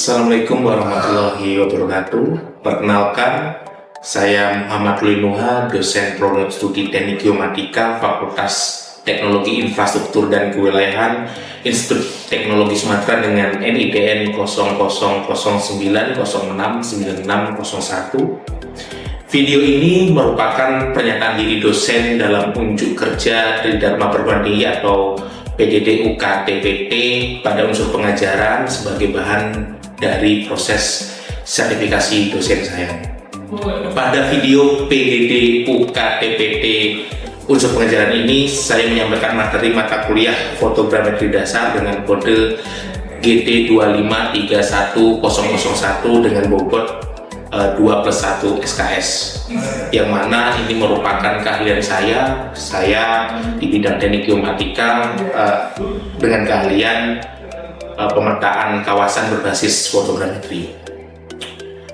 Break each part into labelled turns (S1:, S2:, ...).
S1: Assalamualaikum warahmatullahi wabarakatuh. Perkenalkan, saya Muhammad Linuha, dosen program studi Teknik Geomatika, Fakultas Teknologi Infrastruktur dan Kewilayahan, Institut Teknologi Sumatera dengan NIDN 0009069601. Video ini merupakan pernyataan diri dosen dalam unjuk kerja Tridharma Perguruan Tinggi atau PDD UKTPT pada unsur pengajaran sebagai bahan dari proses sertifikasi dosen saya. Pada video PDD UKTPT unsur pengajaran ini, saya menyampaikan materi mata kuliah fotogrametri dasar dengan kode GT2531001 dengan bobot 2+1 SKS, yang mana ini merupakan keahlian saya di bidang teknik geomatika dengan keahlian pemetaan kawasan berbasis fotogrametri.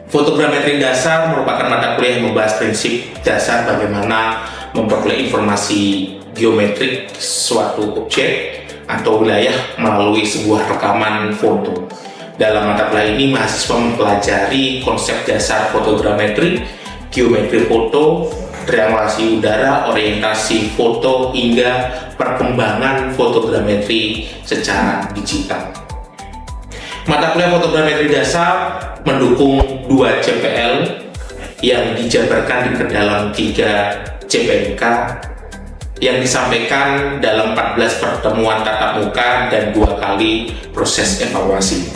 S1: Fotogrametri dasar merupakan mata kuliah yang membahas prinsip dasar bagaimana memperoleh informasi geometrik suatu objek atau wilayah melalui sebuah rekaman foto. Dalam mata kuliah ini, mahasiswa mempelajari konsep dasar fotogrametri, geometri foto, triangulasi udara, orientasi foto, hingga perkembangan fotogrametri secara digital. Mata kuliah fotogrametri dasar mendukung 2 CPL yang dijabarkan ke dalam 3 CPNK yang disampaikan dalam 14 pertemuan tatap muka dan 2 kali proses evaluasi.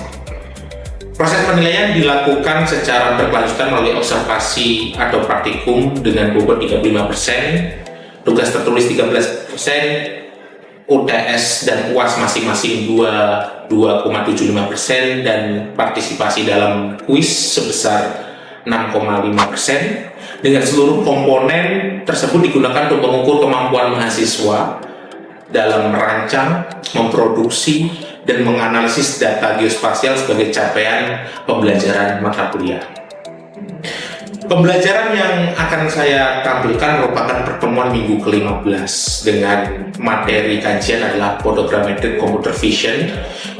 S1: Proses penilaian dilakukan secara berkelanjutan melalui observasi atau praktikum dengan bobot 35%, tugas tertulis 13%, UTS dan UAS masing-masing 2,75% dan partisipasi dalam kuis sebesar 6,5%. Dengan seluruh komponen tersebut digunakan untuk mengukur kemampuan mahasiswa dalam merancang, memproduksi, dan menganalisis data geospasial sebagai capaian pembelajaran mata kuliah. Pembelajaran yang akan saya tampilkan merupakan pertemuan minggu ke-15 dengan materi kajian adalah Photogrammetric Computer Vision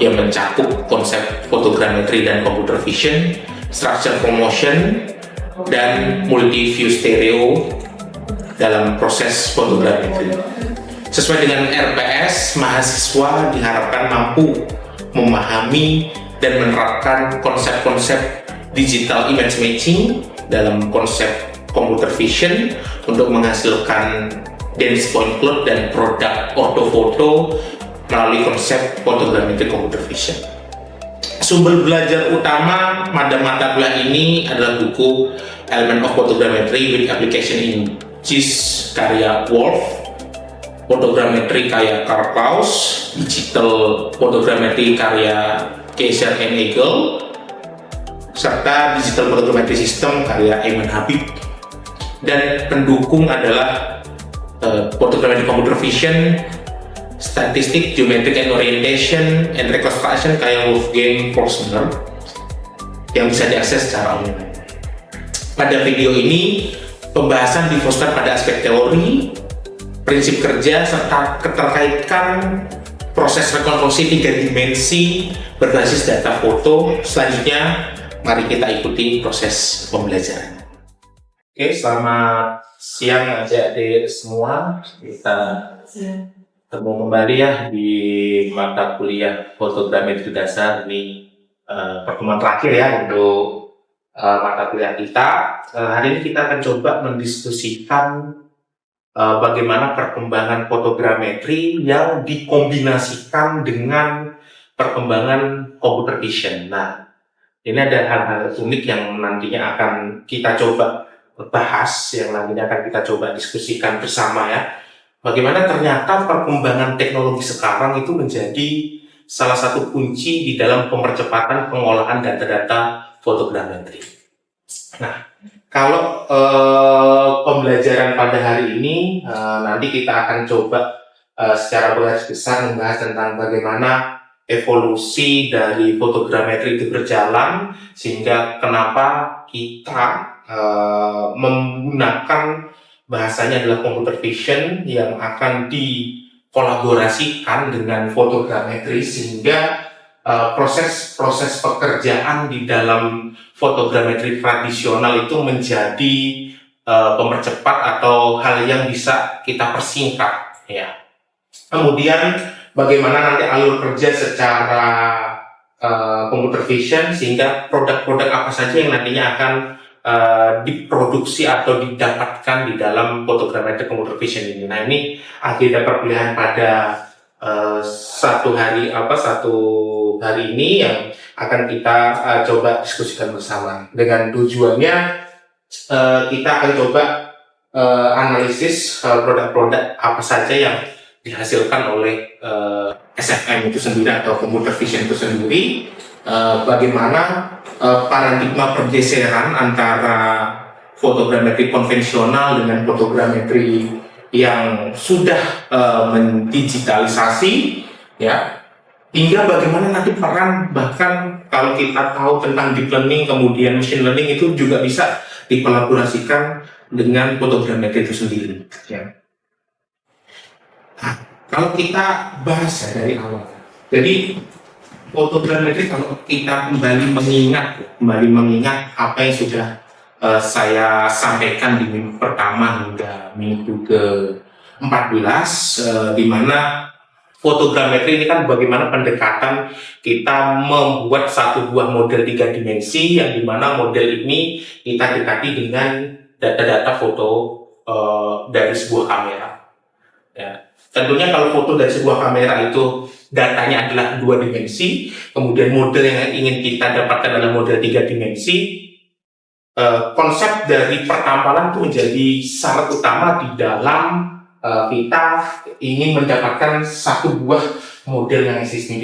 S1: yang mencakup konsep fotogrametri dan computer vision, structure promotion, dan multi-view stereo dalam proses fotogrametri. Sesuai dengan RPS, mahasiswa diharapkan mampu memahami dan menerapkan konsep-konsep digital image matching dalam konsep computer vision untuk menghasilkan dense point cloud dan produk ortofoto melalui konsep fotogrametri computer vision. Sumber belajar utama pada mata kuliah ini adalah buku Element of Photogrammetry with Application in GIS karya Wolf, Fotogrametri karya Karl Klaus, Digital Photogrammetry karya Kaiser and Eagle, serta Digital Photogrammetry System karya Ayman Habib. Dan pendukung adalah Photogrammetry Computer Vision, Statistic, Geometric and Orientation, and Reconstruction karya Wolfgang Forstner yang bisa diakses secara online. Pada video ini, pembahasan difokuskan pada aspek teori, prinsip kerja, serta keterkaitan proses rekonstruksi 3 dimensi berbasis data foto. Selanjutnya, mari kita ikuti proses pembelajaran. Oke, selamat siang adik-adik semua. Kita ketemu kembali ya di mata kuliah fotogrametri dasar. Ini pertemuan terakhir ya untuk mata kuliah kita. Hari ini kita akan coba mendiskusikan bagaimana perkembangan fotogrametri yang dikombinasikan dengan perkembangan computer vision. Nah, ini ada hal-hal unik yang nantinya akan kita coba bahas, yang nantinya akan kita coba diskusikan bersama ya. Bagaimana ternyata perkembangan teknologi sekarang itu menjadi salah satu kunci di dalam pemercepatan pengolahan data-data fotogrametri. Nah, kalau pembelajaran pada hari ini nanti kita akan coba secara garis besar membahas tentang bagaimana evolusi dari fotogrametri itu berjalan, sehingga kenapa kita menggunakan bahasanya adalah computer vision yang akan dikolaborasikan dengan fotogrametri, sehingga proses-proses pekerjaan di dalam fotogrametri tradisional itu menjadi pemercepat atau hal yang bisa kita persingkat, ya. Kemudian bagaimana nanti alur kerja secara computer vision sehingga produk-produk apa saja yang nantinya akan diproduksi atau didapatkan di dalam fotogrametri computer vision ini. Nah, ini agenda perkuliahan pada satu hari ini yang akan kita coba diskusikan bersama. Dengan tujuannya kita akan coba analisis produk-produk apa saja yang dihasilkan oleh SFM itu sendiri atau computer vision itu sendiri, bagaimana paradigma pergeseran antara fotogrametri konvensional dengan fotogrametri yang sudah mendigitalisasi, ya, hingga bagaimana nanti peran, bahkan kalau kita tahu tentang deep learning kemudian machine learning itu juga bisa dikolaborasikan dengan fotogrametri itu sendiri, ya. Nah, kalau kita bahas ya dari awal, jadi fotogrametri, kalau kita kembali mengingat apa yang sudah saya sampaikan di minggu pertama hingga minggu ke-14, di mana fotogrametri ini kan bagaimana pendekatan kita membuat satu buah model 3 dimensi, yang dimana model ini kita dekati dengan data-data foto dari sebuah kamera, ya. Tentunya kalau foto dari sebuah kamera itu datanya adalah 2 dimensi, kemudian model yang ingin kita dapatkan adalah model 3 dimensi. Konsep dari pertambalan itu menjadi syarat utama di dalam kita ingin mendapatkan satu buah model yang existing.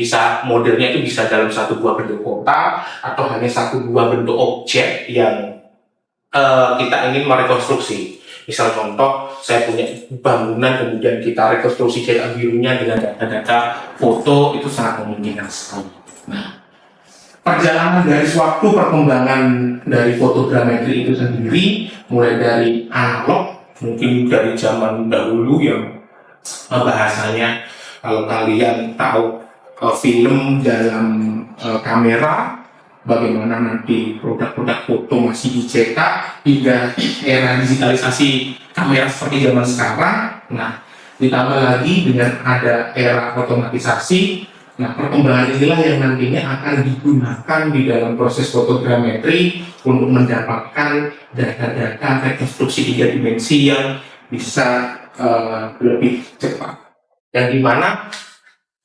S1: Modelnya itu bisa dalam satu buah bentuk kota atau hanya satu buah bentuk objek yang kita ingin merekonstruksi. Misal contoh, saya punya bangunan, kemudian kita rekonstruksi cetak birunya dengan data-data foto, itu sangat memungkinkan sekali. Nah, perjalanan dari waktu perkembangan dari fotogrametri itu sendiri, mulai dari analog, mungkin dari zaman dahulu yang bahasanya, kalau kalian tahu film dalam kamera, bagaimana nanti produk-produk foto masih dicetak hingga era digitalisasi kamera seperti zaman sekarang. Nah, ditambah lagi dengan ada era otomatisasi. Nah, perkembangan inilah yang nantinya akan digunakan di dalam proses fotogrametri untuk mendapatkan data-data rekonstruksi 3 dimensi yang bisa lebih cepat. Yang dimana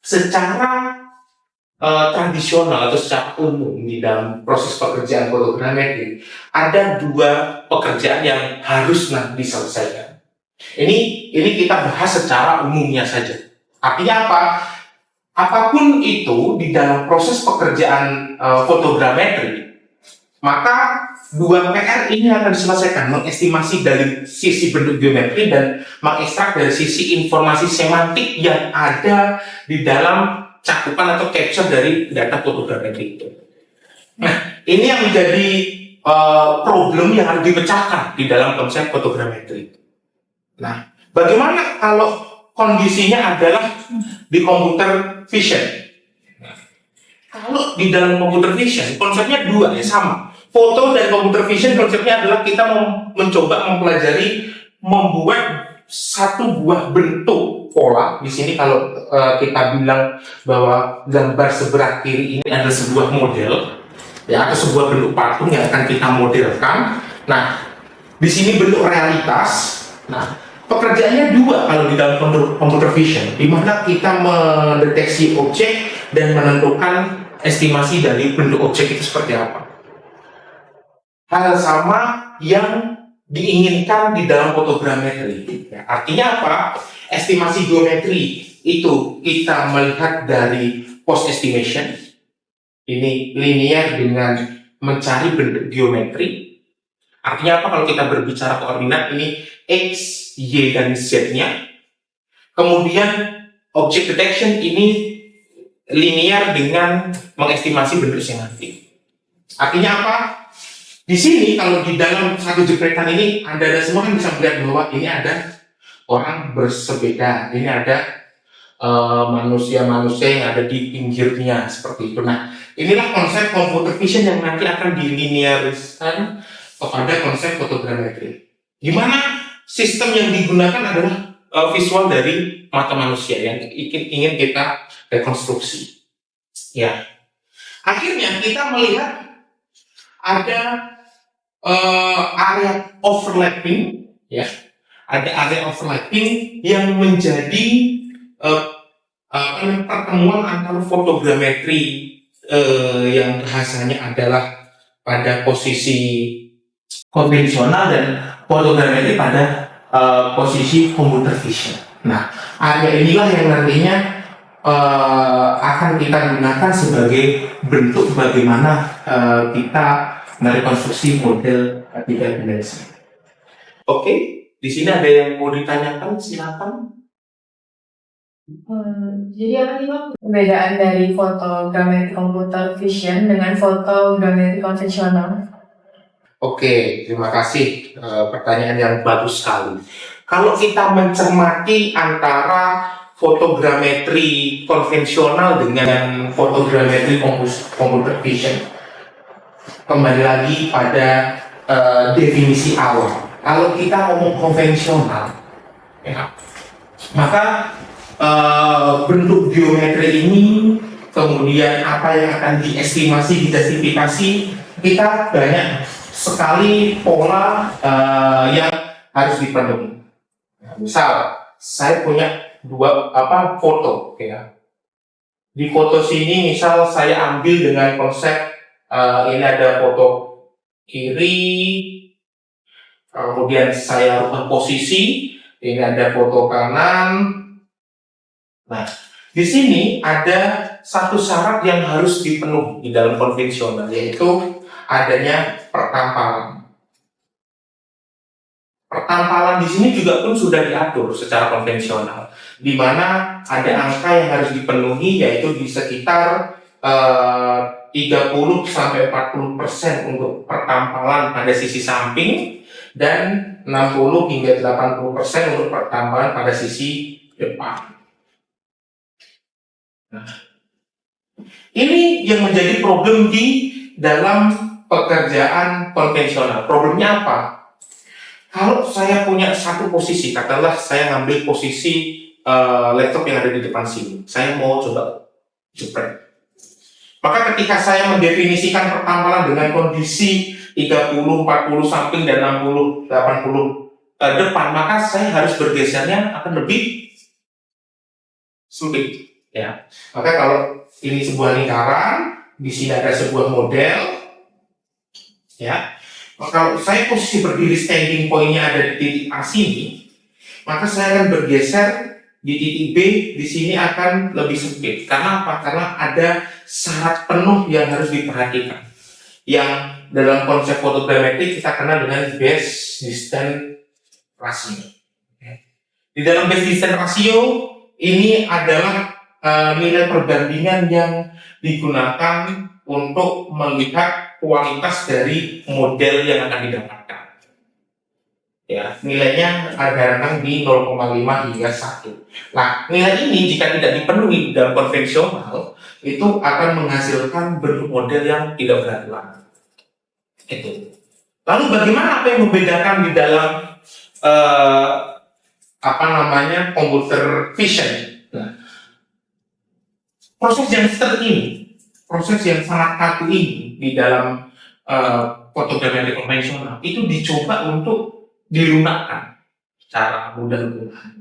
S1: secara tradisional atau secara umum di dalam proses pekerjaan fotogrametri ada 2 pekerjaan yang harus diselesaikan. Ini kita bahas secara umumnya saja. Artinya apa? Apapun itu di dalam proses pekerjaan fotogrametri, maka 2 PR ini akan diselesaikan, mengestimasi dari sisi bentuk geometri dan mengekstrak dari sisi informasi semantik yang ada di dalam cakupan atau capture dari data fotogrametri itu. Nah, ini yang menjadi problem yang harus dipecahkan di dalam konsep fotogrametri. Nah, bagaimana kalau kondisinya adalah di computer vision? Nah, kalau di dalam computer vision konsepnya 2 ya, sama. Foto dan computer vision konsepnya adalah kita mencoba mempelajari membuat satu buah bentuk pola. Di sini kalau kita bilang bahwa gambar sebelah kiri ini adalah sebuah model, ya, atau sebuah bentuk patung yang akan kita modelkan. Nah, di sini bentuk realitas. Nah, pekerjaannya 2 kalau di dalam computer vision, di mana kita mendeteksi objek dan menentukan estimasi dari bentuk objek itu seperti apa. Hal sama yang diinginkan di dalam fotogrametri. Ya, artinya apa? Estimasi geometri itu kita melihat dari post estimation. Ini linear dengan mencari bentuk geometri. Artinya apa? Kalau kita berbicara koordinat, ini X, Y, dan Z-nya. Kemudian object detection ini linear dengan mengestimasi bentuk semantik. Artinya apa? Di sini kalau di dalam satu jepretan ini Anda semua kan bisa melihat bahwa ini ada orang bersepeda, ini ada manusia-manusia yang ada di pinggirnya seperti itu. Nah, inilah konsep computer vision yang nanti akan dilineariskan kepada konsep fotogrametri. Gimana sistem yang digunakan adalah visual dari mata manusia yang ingin kita rekonstruksi. Ya, akhirnya kita melihat ada area overlapping, ya, ada area overlapping yang menjadi pertemuan antara fotogrametri yang bahasanya adalah pada posisi konvensional dan fotogrametri pada posisi computer vision. Nah, area inilah yang nantinya akan kita gunakan sebagai bentuk bagaimana kita merekonstruksi model tiga dimensi. Oke, di sini ada yang mau ditanyakan, silakan.
S2: Jadi apa sih Bang perbedaan dari fotogrametri computer vision dengan fotogrametri konvensional?
S1: Oke, terima kasih. Pertanyaan yang bagus sekali. Kalau kita mencermati antara fotogrametri konvensional dengan fotogrametri computer vision, kembali lagi pada definisi awal. Kalau kita ngomong konvensional, ya, maka bentuk geometri ini, kemudian apa yang akan diestimasi, dijustifikasi, kita banyak sekali pola yang harus dipenuhi. Misal, saya punya dua foto, ya. Di foto sini, misal saya ambil dengan konsep ini ada foto kiri, kemudian saya rubah posisi, ini ada foto kanan. Nah, di sini ada satu syarat yang harus dipenuhi di dalam konvensional, yaitu adanya pertampalan. Pertampalan di sini juga pun sudah diatur secara konvensional, di mana ada angka yang harus dipenuhi, yaitu di sekitar 30-40% untuk pertampalan pada sisi samping dan 60-80% untuk pertampalan pada sisi depan. Nah, ini yang menjadi problem di dalam pekerjaan konvensional. Problemnya apa? Kalau saya punya satu posisi, katakanlah saya ngambil posisi laptop yang ada di depan sini, saya mau coba jepret. Maka ketika saya mendefinisikan pertampalan dengan kondisi 30-40 samping dan 60-80 depan, maka saya harus bergesernya akan lebih sulit. Ya, maka kalau ini sebuah lingkaran, di sini ada sebuah model, ya. Maka kalau saya posisi berdiri standing point-nya ada di titik A sini, maka saya akan bergeser di titik B, di sini akan lebih sempit. Karena apa? Karena ada syarat penuh yang harus diperhatikan. Yang dalam konsep fotogrametri kita kenal dengan base distance ratio. Di dalam base distance ratio ini adalah nilai perbandingan yang digunakan untuk melihat kualitas dari model yang akan didapatkan. Ya, nilainya ada rentang di 0,5 hingga 1. Nah, nilai ini jika tidak dipenuhi dalam konvensional, itu akan menghasilkan bentuk model yang tidak beraturan. Itu. Lalu bagaimana apa yang membedakan di dalam computer vision? Nah, proses yang ini, proses yang sangat kaku ini di dalam fotogrametri konvensional itu dicoba untuk dilunakkan secara mudah.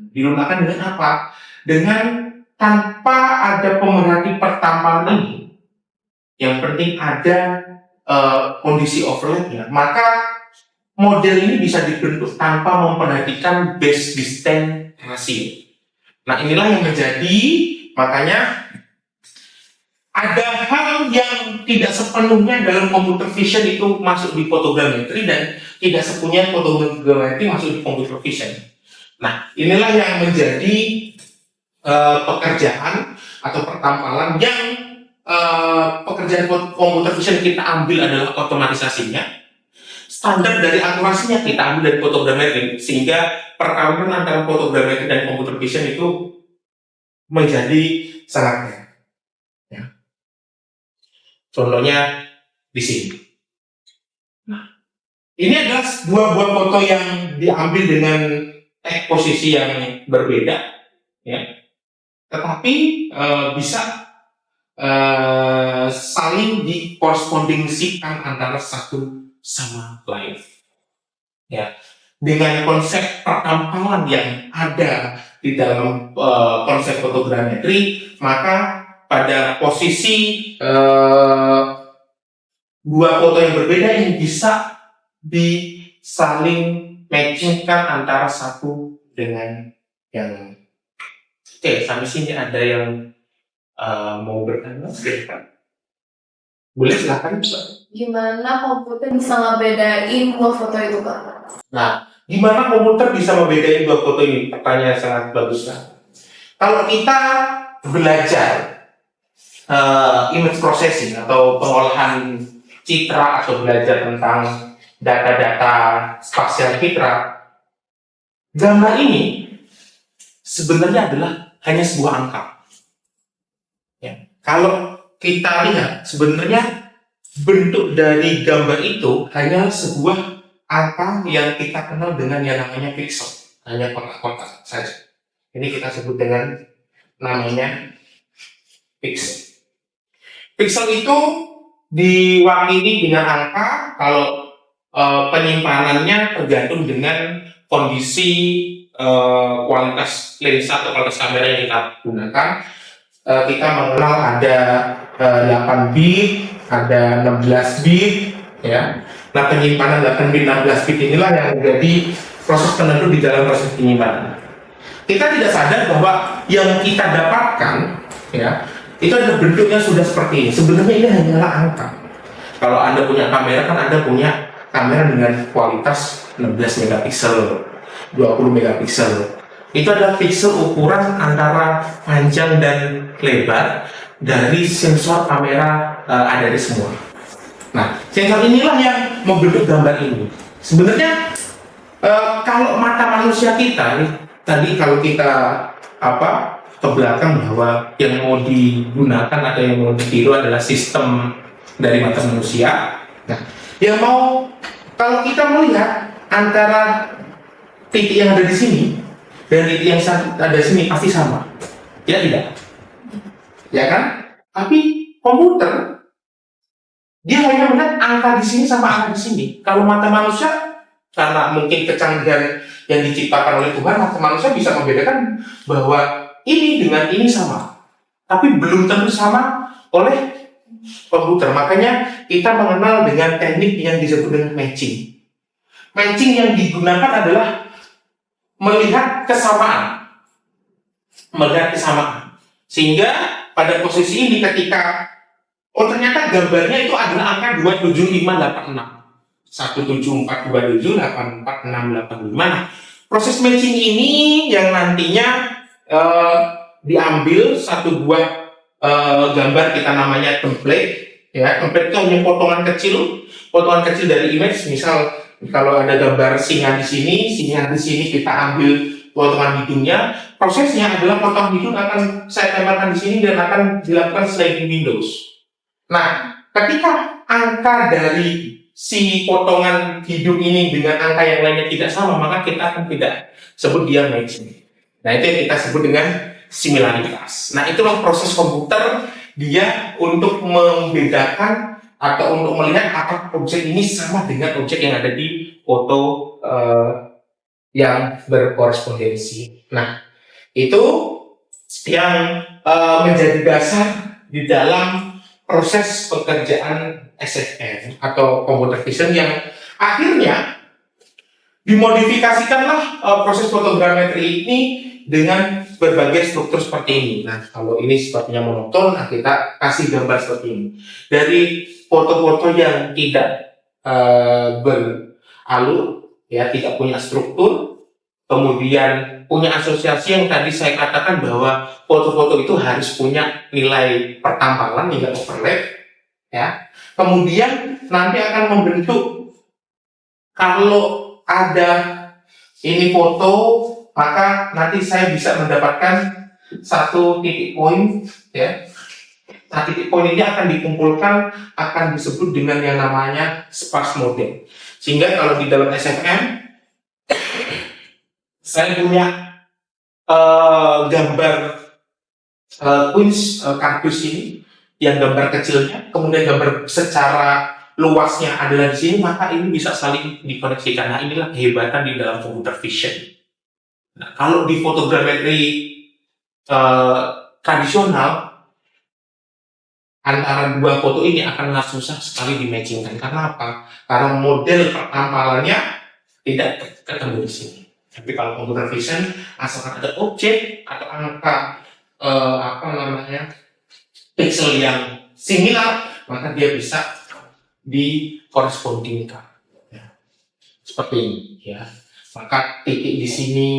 S1: Dilunakkan dengan apa? Dengan tanpa ada pemerhati pertampalan ini, yang penting ada kondisi overlapnya, maka model ini bisa dibentuk tanpa memperhatikan base distance ratio. Nah, inilah yang menjadi, makanya ada hal yang tidak sepenuhnya dalam computer vision itu masuk di fotogrametri dan tidak sepenuhnya fotogrametri masuk di computer vision. Nah, inilah yang menjadi pekerjaan atau pertampalan yang pekerjaan computer vision kita ambil adalah otomatisasinya. Standar dari akurasinya kita ambil dari fotogrametri, sehingga perkawinan antara fotogrametri dan computer vision itu menjadi sangat merah. Ya. Contohnya di sini. Ini adalah dua buah foto yang diambil dengan posisi yang berbeda, ya. Tetapi bisa saling dikorespondingsikan antara satu sama lain. Ya, dengan konsep pertampangan yang ada di dalam konsep fotogrametri, maka pada posisi dua foto yang berbeda ini bisa disaling matchingkan antara satu dengan yang lain. Oke, sampai sini ada yang mau bertanya? Boleh, silakan Pak.
S2: Gimana komputer bisa ngebedain dua foto itu, Pak?
S1: Nah, gimana komputer bisa membedain dua foto ini? Pertanyaan sangat bagus. Kalau kita belajar image processing atau pengolahan citra atau belajar tentang data-data spasial citra, gambar ini sebenarnya adalah hanya sebuah angka. Ya. Kalau kita lihat, sebenarnya bentuk dari gambar itu hanya sebuah angka yang kita kenal dengan yang namanya pixel, hanya kotak-kotak saja. Ini kita sebut dengan namanya pixel. Pixel itu diwakili dengan angka kalau penyimpanannya tergantung dengan kondisi kualitas lensa atau kualitas kamera yang kita gunakan. Kita mengenal ada 8 bit, ada 16 bit, ya. Nah, penyimpanan 8 bit, 16 bit inilah yang menjadi proses penentu di dalam proses penyimpanan. Kita tidak sadar bahwa yang kita dapatkan, ya, itu ada bentuknya sudah seperti ini. Sebenarnya ini hanyalah angka. Kalau Anda punya kamera, kan Anda punya kamera dengan kualitas 16 megapiksel, 20 megapiksel. Itu adalah pixel ukuran antara panjang dan lebar dari sensor kamera ada di semua. Nah, sensor inilah yang membentuk gambar ini. Sebenarnya kalau mata manusia kita, tadi kalau kita ke belakang bahwa yang mau digunakan atau yang mau ditiru adalah sistem dari mata manusia. Nah, yang mau kalau kita melihat antara titik yang ada di sini dan titik yang ada di sini pasti sama, ya tidak? Ya kan? Tapi komputer dia hanya melihat angka di sini sama angka di sini. Kalau mata manusia, karena mungkin kecanggihan yang diciptakan oleh Tuhan, mata manusia bisa membedakan bahwa ini dengan ini sama, tapi belum tentu sama oleh komputer. Makanya kita mengenal dengan teknik yang disebut dengan matching. Matching yang digunakan adalah melihat kesamaan, sehingga pada posisi ini ketika ternyata gambarnya itu adalah angka 27586 17427846685. Nah, proses matching ini yang nantinya diambil satu buah gambar, kita namanya template, ya. Template itu hanya potongan kecil dari image. Misal kalau ada gambar singa di sini kita ambil potongan hidungnya. Prosesnya adalah potongan hidung akan saya tempelkan di sini dan akan dilakukan sliding windows. Nah, ketika angka dari si potongan hidung ini dengan angka yang lainnya tidak sama, maka kita akan tidak sebut dia matching. Nah, itu yang kita sebut dengan similaritas. Nah, itulah proses komputer dia untuk membedakan atau untuk melihat apakah objek ini sama dengan objek yang ada di foto yang berkorespondensi. Nah, itu yang menjadi dasar di dalam proses pekerjaan SFM atau computer vision yang akhirnya dimodifikasikanlah proses fotogrametri ini dengan berbagai struktur seperti ini. Nah, kalau ini sepertinya monoton, nah kita kasih gambar seperti ini. Dari foto-foto yang tidak beralur, ya, tidak punya struktur, kemudian punya asosiasi yang tadi saya katakan bahwa foto-foto itu harus punya nilai pertampangan, nilai overlap, ya. Kemudian nanti akan membentuk, kalau ada ini foto, maka nanti saya bisa mendapatkan satu titik poin, ya. Nah, titik poin ini akan dikumpulkan, akan disebut dengan yang namanya sparse model. Sehingga kalau di dalam SFM, saya punya gambar Queens kardus ini, yang gambar kecilnya, kemudian gambar secara luasnya adalah di sini, maka ini bisa saling dikoneksikan. Nah, inilah kehebatan di dalam computer vision. Nah, kalau di fotogrametri tradisional, antara dua foto ini akan susah sekali di-matchingkan. Karena apa? Karena model penampalannya tidak ketemu di sini. Tapi kalau computer vision, asalkan ada objek atau angka pixel yang similar, maka dia bisa di-correspondingkan. Ya. Seperti ini, ya. Maka titik di sini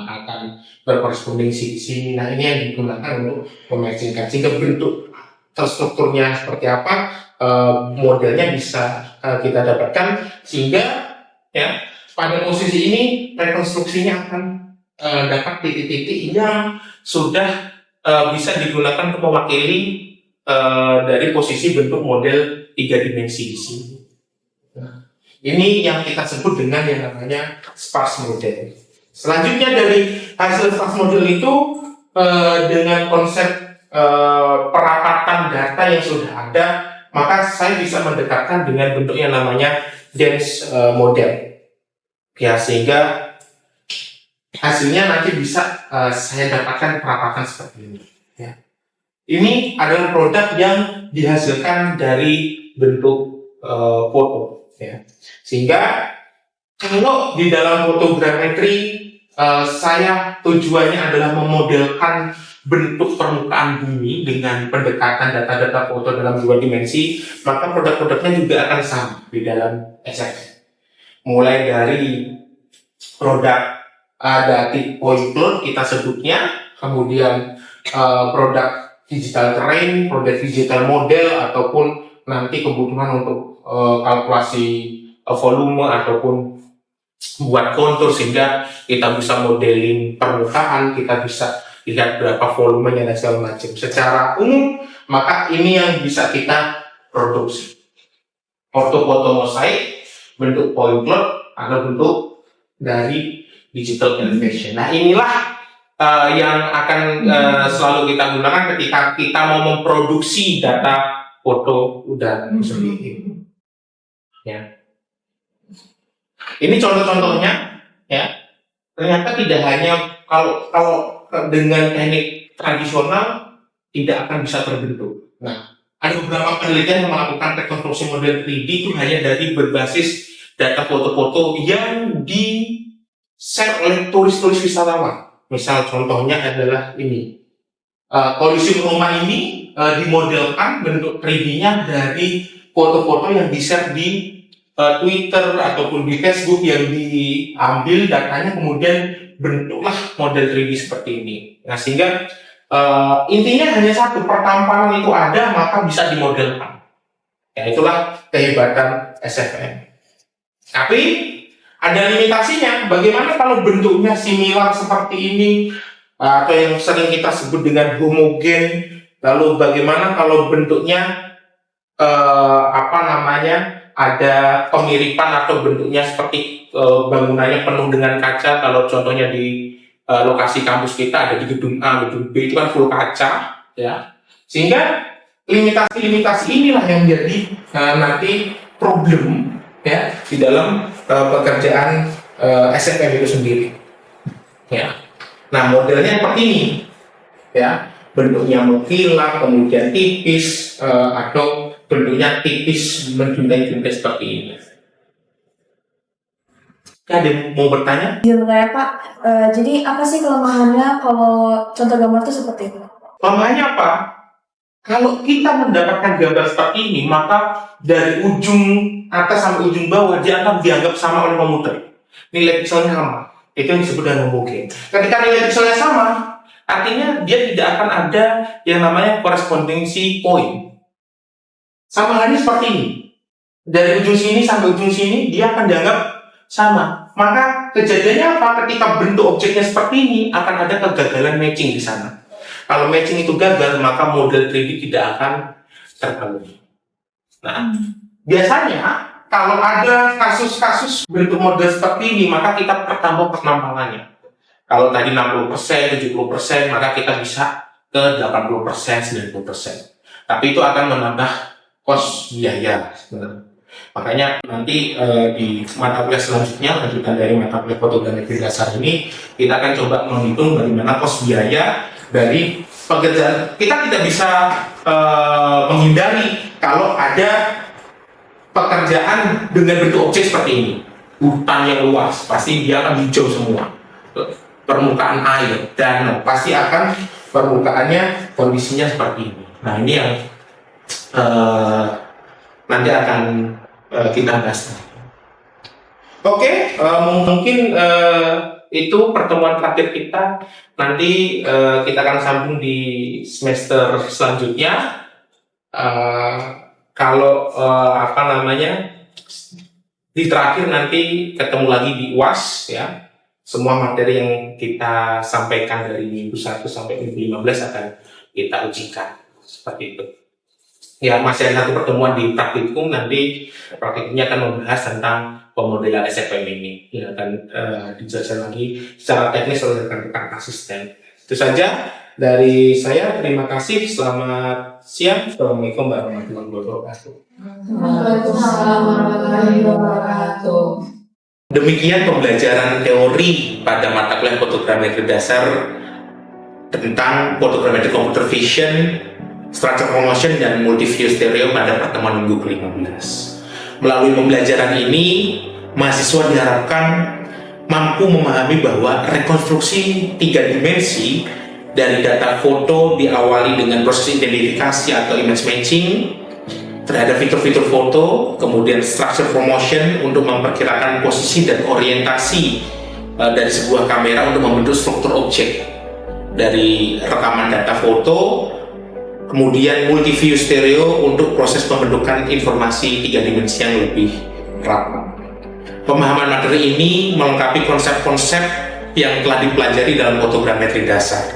S1: akan berkorrespondensi di sini. Nah, ini yang digunakan untuk mematchingkan, sehingga bentuk terstrukturnya seperti apa, modelnya bisa kita dapatkan, sehingga ya pada posisi ini rekonstruksinya akan dapat titik-titik yang sudah bisa digunakan untuk mewakili dari posisi bentuk model 3 dimensi di sini. Nah, ini yang kita sebut dengan yang namanya sparse model. Selanjutnya dari hasil sparse model itu dengan konsep perapatan data yang sudah ada, maka saya bisa mendekatkan dengan bentuk yang namanya dense model, ya, sehingga hasilnya nanti bisa saya dapatkan perapatan seperti ini. Ya. Ini adalah produk yang dihasilkan dari bentuk foto, ya. Sehingga kalau di dalam fotogrametri saya tujuannya adalah memodelkan bentuk permukaan bumi dengan pendekatan data-data foto dalam 2 dimensi, maka produk-produknya juga akan sama di dalam SFM. Mulai dari produk datik point cloud kita sebutnya, kemudian produk digital terrain, produk digital model, ataupun nanti kebutuhan untuk kalkulasi volume ataupun buat kontur, sehingga kita bisa modeling permukaan, kita bisa lihat berapa volumenya dan segala macam. Secara umum, maka ini yang bisa kita produksi. Foto-foto mosaik, bentuk point cloud, atau bentuk dari digital elevation. Nah, inilah yang akan selalu kita gunakan ketika kita mau memproduksi data foto udara sendiri. Ya. Ini contoh-contohnya, ya. Ternyata tidak hanya kalau dengan teknik tradisional tidak akan bisa terbentuk. Nah, ada beberapa penelitian yang melakukan rekonstruksi model 3D itu hanya dari berbasis data foto-foto yang di-share oleh turis-turis wisatawan. Misal contohnya adalah ini. Kolosium Roma ini dimodelkan bentuk 3D-nya dari foto-foto yang di-share di Twitter ataupun di Facebook, yang diambil datanya kemudian bentuklah model 3D seperti ini. Nah, sehingga intinya hanya satu, pertampalan itu ada maka bisa dimodelkan. Ya, itulah kehebatan SFM. Tapi ada limitasinya. Bagaimana kalau bentuknya similar seperti ini, atau yang sering kita sebut dengan homogen? Lalu bagaimana kalau bentuknya ada kemiripan atau bentuknya seperti bangunannya penuh dengan kaca? Kalau contohnya di lokasi kampus kita ada di gedung A, gedung B itu kan full kaca, ya. Sehingga limitasi-limitasi inilah yang menjadi nanti problem, ya, di dalam pekerjaan SFM itu sendiri. Ya. Nah, modelnya seperti ini, ya, bentuknya mengkilap, kemudian tipis, atau bentuknya tipis menjuntai-juntai seperti ini. Ada yang mau bertanya?
S2: Iya, kayak Pak. Jadi apa sih kelemahannya kalau contoh gambar itu seperti itu?
S1: Kelemahannya apa? Kalau kita mendapatkan gambar seperti ini, maka dari ujung atas sampai ujung bawah dia akan dianggap sama oleh komputer. Nilai pixelnya sama. Itu yang disebut dengan homogen. Ketika nilai pixelnya sama, artinya dia tidak akan ada yang namanya korespondensi point. Sama halnya seperti ini. Dari ujung sini sampai ujung sini dia akan dianggap sama. maka kejadiannya apa? Ketika bentuk objeknya seperti ini, akan ada kegagalan matching di sana. Kalau matching itu gagal, maka model 3D tidak akan terbangun. Nah, biasanya kalau ada kasus-kasus bentuk model seperti ini, maka kita pertambah penambahannya. Kalau tadi 60%, 70%, maka kita bisa ke 80%, 90%. Tapi itu akan menambah kos biaya sebenarnya. Makanya nanti di mata kuliah selanjutnya, lanjutan dari mata kuliah fotogrametri dasar ini, kita akan coba menghitung bagaimana kos biaya dari pekerjaan. Kita tidak bisa menghindari kalau ada pekerjaan dengan bentuk objek seperti ini. Hutan yang luas, pasti dia akan hijau semua. Permukaan air, danau, pasti akan permukaannya kondisinya seperti ini. Nah, ini yang nanti akan kita bahas. Oke, mungkin itu pertemuan terakhir kita. Nanti kita akan sambung di semester selanjutnya. Kalau di terakhir nanti ketemu lagi di UAS ya. Semua materi yang kita sampaikan dari minggu 1 sampai minggu 15 akan kita ujikan seperti itu. Ya, masih ada satu pertemuan di praktikum, nanti praktikumnya akan membahas tentang pemodelan SFM ini. Ya, akan dijelaskan lagi secara teknis oleh rekan-rekan asisten. Itu saja dari saya. Terima kasih. Selamat siang. Assalamualaikum warahmatullahi wabarakatuh.
S2: Waalaikumsalam warahmatullahi wabarakatuh.
S1: Demikian pembelajaran teori pada mata kuliah fotogrametri dasar tentang fotogrametri computer vision, structure motion, dan multi-view stereo pada pertemuan minggu ke-15. Melalui pembelajaran ini, mahasiswa diharapkan mampu memahami bahwa rekonstruksi 3 dimensi dari data foto diawali dengan proses identifikasi atau image matching terhadap fitur-fitur foto, kemudian structure motion untuk memperkirakan posisi dan orientasi dari sebuah kamera untuk membentuk struktur objek dari rekaman data foto, kemudian multi-view stereo untuk proses pembentukan informasi 3 dimensi yang lebih rapat. Pemahaman materi ini melengkapi konsep-konsep yang telah dipelajari dalam fotogrametri dasar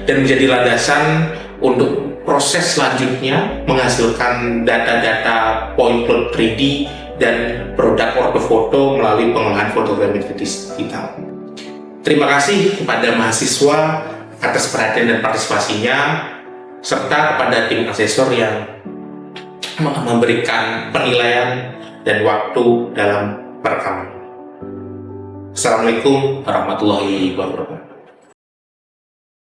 S1: dan menjadi landasan untuk proses selanjutnya menghasilkan data-data point cloud 3D dan produk ortofoto melalui pengolahan fotogrametri digital. Terima kasih kepada mahasiswa atas perhatian dan partisipasinya, serta kepada tim asesor yang memberikan penilaian dan waktu dalam perekaman. Assalamualaikum warahmatullahi wabarakatuh.